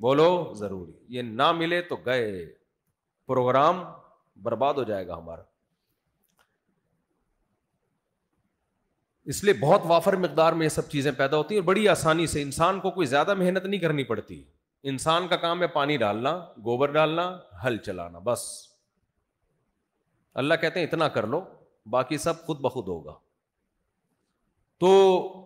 بولو ضروری. یہ نہ ملے تو گئے, پروگرام برباد ہو جائے گا ہمارا. اس لیے بہت وافر مقدار میں یہ سب چیزیں پیدا ہوتی ہیں اور بڑی آسانی سے, انسان کو کوئی زیادہ محنت نہیں کرنی پڑتی. انسان کا کام ہے پانی ڈالنا, گوبر ڈالنا, ہل چلانا, بس. اللہ کہتے ہیں اتنا کر لو, باقی سب خود بخود ہوگا. تو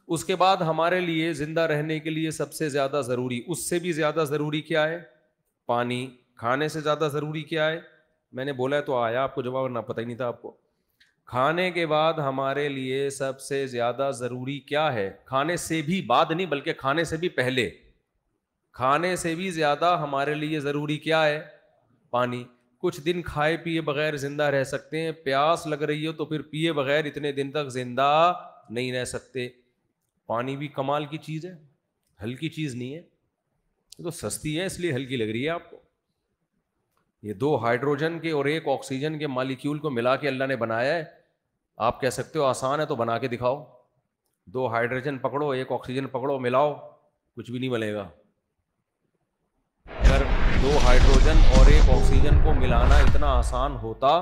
اس کے بعد ہمارے لیے زندہ رہنے کے لیے سب سے زیادہ ضروری, اس سے بھی زیادہ ضروری کیا ہے؟ پانی. کھانے سے زیادہ ضروری کیا ہے؟ میں نے بولا ہے تو آیا آپ کو جواب, نہ پتہ ہی نہیں تھا آپ کو. کھانے کے بعد ہمارے لیے سب سے زیادہ ضروری کیا ہے؟ کھانے سے بھی بعد نہیں, بلکہ کھانے سے بھی پہلے, کھانے سے بھی زیادہ ہمارے لیے ضروری کیا ہے؟ پانی. کچھ دن کھائے پیے بغیر زندہ رہ سکتے ہیں, پیاس لگ رہی ہو تو پھر پیے بغیر اتنے دن تک زندہ نہیں رہ سکتے. پانی بھی کمال کی چیز ہے, ہلکی چیز نہیں ہے. یہ تو سستی ہے اس لیے ہلکی لگ رہی ہے آپ کو. یہ 2 ہائیڈروجن کے اور 1 آکسیجن کے مالیکیول کو ملا کے اللہ نے بنایا ہے. آپ کہہ سکتے ہو آسان ہے تو بنا کے دکھاؤ. 2 ہائیڈروجن پکڑو, 1 آکسیجن پکڑو, ملاؤ, کچھ بھی نہیں ملے گا. اگر 2 ہائیڈروجن اور 1 آکسیجن کو ملانا اتنا آسان ہوتا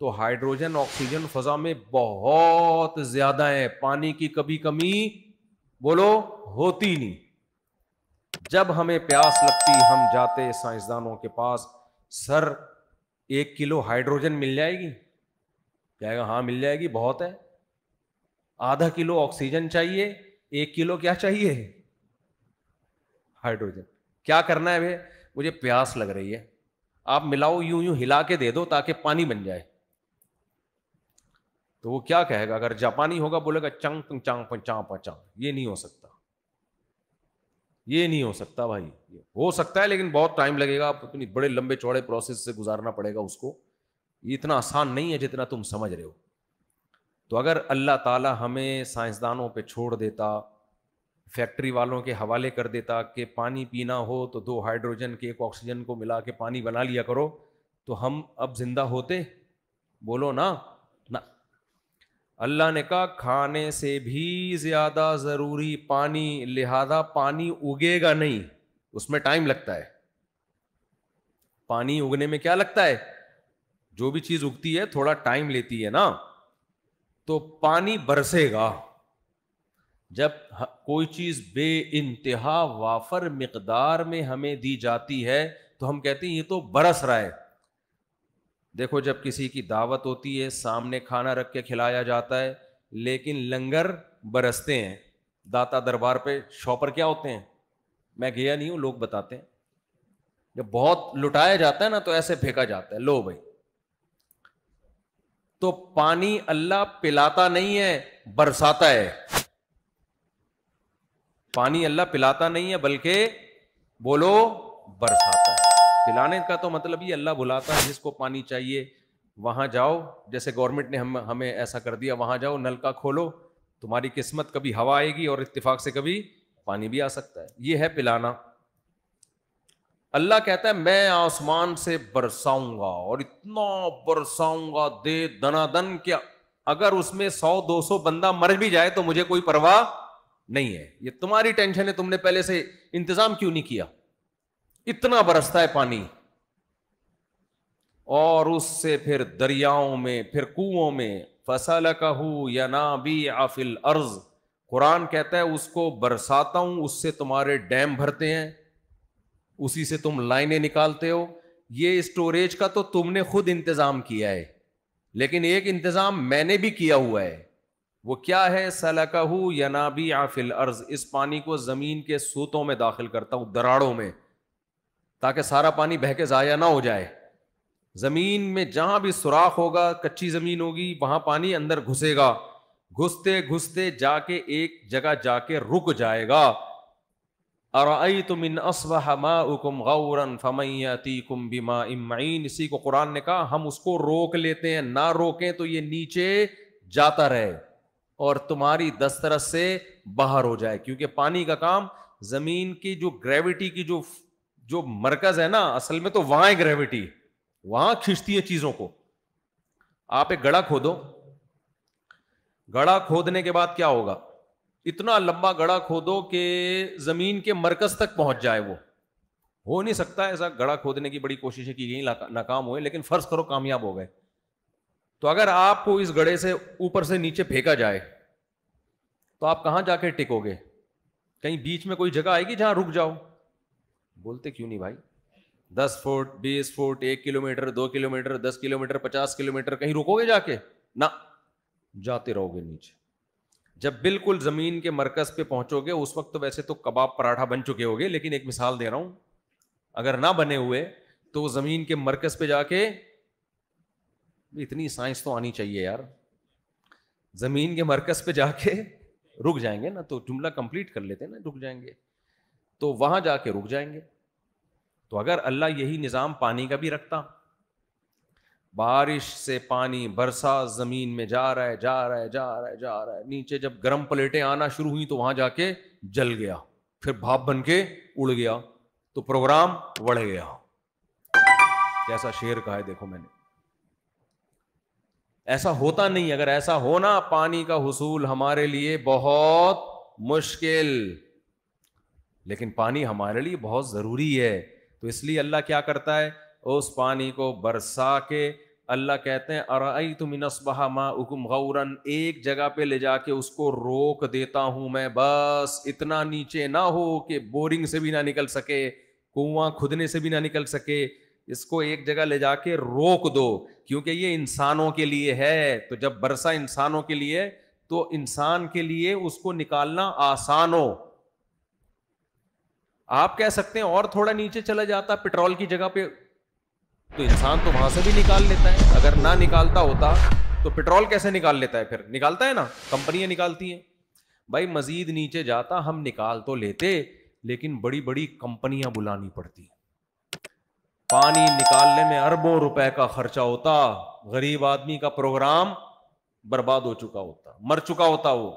تو ہائیڈروجن آکسیجن فضا میں بہت زیادہ ہے, پانی کی کبھی کمی بولو ہوتی نہیں. جب ہمیں پیاس لگتی ہم جاتے سائنسدانوں کے پاس, سر 1 کلو ہائیڈروجن مل جائے گی؟ کہے گا ہاں مل جائے گی, بہت ہے. ½ کلو آکسیجن چاہیے, 1 کلو کیا چاہیے؟ ہائیڈروجن. کیا کرنا ہے بھائی؟ مجھے پیاس لگ رہی ہے, آپ ملاؤ, یوں یوں ہلا کے دے دو تاکہ پانی بن جائے. تو وہ کیا کہے گا؟ اگر جاپانی ہوگا بولے گا چنگ پنگ چانگ پنگ چانگ پنگ چانگ. یہ نہیں ہو سکتا, یہ نہیں ہو سکتا بھائی. ہو سکتا ہے لیکن بہت ٹائم لگے گا, آپ اتنی بڑے لمبے چوڑے پروسیس سے گزارنا پڑے گا اس کو. یہ اتنا آسان نہیں ہے جتنا تم سمجھ رہے ہو. تو اگر اللہ تعالیٰ ہمیں سائنسدانوں پہ چھوڑ دیتا, فیکٹری والوں کے حوالے کر دیتا کہ پانی پینا ہو تو 2 ہائیڈروجن کے 1 آکسیجن کو ملا کے پانی بنا لیا کرو, تو ہم اب زندہ ہوتے؟ بولو نا. اللہ نے کہا کھانے سے بھی زیادہ ضروری پانی, لہذا پانی اگے گا نہیں, اس میں ٹائم لگتا ہے. پانی اگنے میں کیا لگتا ہے؟ جو بھی چیز اگتی ہے تھوڑا ٹائم لیتی ہے نا. تو پانی برسے گا. جب کوئی چیز بے انتہا وافر مقدار میں ہمیں دی جاتی ہے تو ہم کہتے ہیں یہ تو برس رہا ہے. دیکھو جب کسی کی دعوت ہوتی ہے, سامنے کھانا رکھ کے کھلایا جاتا ہے, لیکن لنگر برستے ہیں. داتا دربار پہ شاپر کیا ہوتے ہیں؟ میں گیا نہیں ہوں, لوگ بتاتے ہیں. جب بہت لٹایا جاتا ہے نا تو ایسے پھینکا جاتا ہے, لو بھائی. تو پانی اللہ پلاتا نہیں ہے, برساتا ہے. پانی اللہ پلاتا نہیں ہے بلکہ بولو برساتا ہے. پلانے کا تو مطلب یہ اللہ بلاتا ہے جس کو پانی چاہیے وہاں جاؤ. جیسے گورنمنٹ نے ہمیں ایسا کر دیا, وہاں جاؤ, نل کا کھولو, تمہاری قسمت, کبھی ہوا آئے گی اور اتفاق سے کبھی پانی بھی آ سکتا ہے. یہ ہے پلانا. اللہ کہتا ہے میں آسمان سے برساؤں گا, اور اتنا برساؤں گا دے دنا دن کہ اگر اس میں 100-200 بندہ مر بھی جائے تو مجھے کوئی پرواہ نہیں ہے. یہ تمہاری ٹینشن ہے, تم نے پہلے سے انتظام کیوں نہیں کیا. اتنا برستا ہے پانی. اور اس سے پھر دریاؤں میں, پھر کنووں میں, فَسَلَكَهُ يَنَابِيعَ فِي الْأَرْضِ. قرآن کہتا ہے اس کو برساتا ہوں, اس سے تمہارے ڈیم بھرتے ہیں, اسی سے تم لائنیں نکالتے ہو. یہ اسٹوریج کا تو تم نے خود انتظام کیا ہے, لیکن ایک انتظام میں نے بھی کیا ہوا ہے. وہ کیا ہے؟ سَلَكَهُ يَنَابِيعَ فِي الْأَرْضِ. اس پانی کو زمین کے سوتوں میں داخل کرتا ہوں, دراڑوں میں, تاکہ سارا پانی بہہ کے ضائع نہ ہو جائے. زمین میں جہاں بھی سوراخ ہوگا, کچی زمین ہوگی, وہاں پانی اندر گھسے گا, گھستے گھستے جا کے ایک جگہ جا کے رک جائے گا. اَرَأَيْتُمْ إِنْ أَصْبَحَ مَاؤُكُمْ غَوْرًا فَمَنْ يَأْتِيكُمْ بِمَاءٍ مَّعِينٍ. اسی کو قرآن نے کہا ہم اس کو روک لیتے ہیں, نہ روکیں تو یہ نیچے جاتا رہے اور تمہاری دسترس سے باہر ہو جائے. کیونکہ پانی کا کام زمین کی جو گریوٹی کی جو مرکز ہے نا, اصل میں تو وہاں ہے گریوٹی, وہاں کھینچتی ہے چیزوں کو. آپ ایک گڑھا کھودو, گڑھا کھودنے کے بعد کیا ہوگا؟ اتنا لمبا گڑھا کھودو کہ زمین کے مرکز تک پہنچ جائے وہ, ہو نہیں سکتا ایسا, گڑھا کھودنے کی بڑی کوششیں کی گئی, ناکام ہوئے, لیکن فرض کرو کامیاب ہو گئے, تو اگر آپ کو اس گڑھے سے اوپر سے نیچے پھینکا جائے تو آپ کہاں جا کے ٹکو گے؟ کہیں بیچ میں کوئی جگہ آئے گی جہاں رک جاؤ؟ بولتے کیوں نہیں بھائی, 10 فٹ 20 فٹ 1 کلومیٹر 2 کلومیٹر 10 کلومیٹر 50 کلومیٹر کہیں رکو گے جا کے؟ نہ, جاتے رہو گے نیچے. جب بالکل زمین کے مرکز پہ پہنچو گے اس وقت تو ویسے تو کباب پراٹھا بن چکے ہوگے, لیکن ایک مثال دے رہا ہوں, اگر نہ بنے ہوئے تو زمین کے مرکز پہ جا کے, اتنی سائنس تو آنی چاہیے یار, زمین کے مرکز پہ جا کے رک جائیں گے نا, تو جملہ کمپلیٹ کر لیتے نا, رک جائیں گے تو وہاں جا کے رک جائیں گے. تو اگر اللہ یہی نظام پانی کا بھی رکھتا, بارش سے پانی برسا زمین میں جا رہا ہے جا رہا ہے جا رہا ہے جا رہا ہے, نیچے جب گرم پلیٹیں آنا شروع ہوئی تو وہاں جا کے جل گیا, پھر بھاپ بن کے اڑ گیا, تو پروگرام بڑھ گیا. کیسا شعر کہا ہے دیکھو میں نے. ایسا ہوتا نہیں, اگر ایسا ہونا پانی کا حصول ہمارے لیے بہت مشکل, لیکن پانی ہمارے لیے بہت ضروری ہے. تو اس لیے اللہ کیا کرتا ہے, اس پانی کو برسا کے اللہ کہتے ہیں ارأیتم ان اصبح ماؤکم غورا, ایک جگہ پہ لے جا کے اس کو روک دیتا ہوں میں, بس اتنا نیچے نہ ہو کہ بورنگ سے بھی نہ نکل سکے, کنواں کھدنے سے بھی نہ نکل سکے, اس کو ایک جگہ لے جا کے روک دو, کیونکہ یہ انسانوں کے لیے ہے. تو جب برسا انسانوں کے لیے تو انسان کے لیے اس کو نکالنا آسان ہو. آپ کہہ سکتے ہیں اور تھوڑا نیچے چلا جاتا پٹرول کی جگہ پہ تو انسان تو وہاں سے بھی نکال لیتا ہے, اگر نہ نکالتا ہوتا تو پٹرول کیسے نکال لیتا ہے؟ پھر نکالتا ہے نا, کمپنیاں نکالتی ہیں. بھائی مزید نیچے جاتا ہم نکال تو لیتے, لیکن بڑی بڑی کمپنیاں بلانی پڑتی, پانی نکالنے میں اربوں روپے کا خرچہ ہوتا, غریب آدمی کا پروگرام برباد ہو چکا ہوتا, مر چکا ہوتا وہ.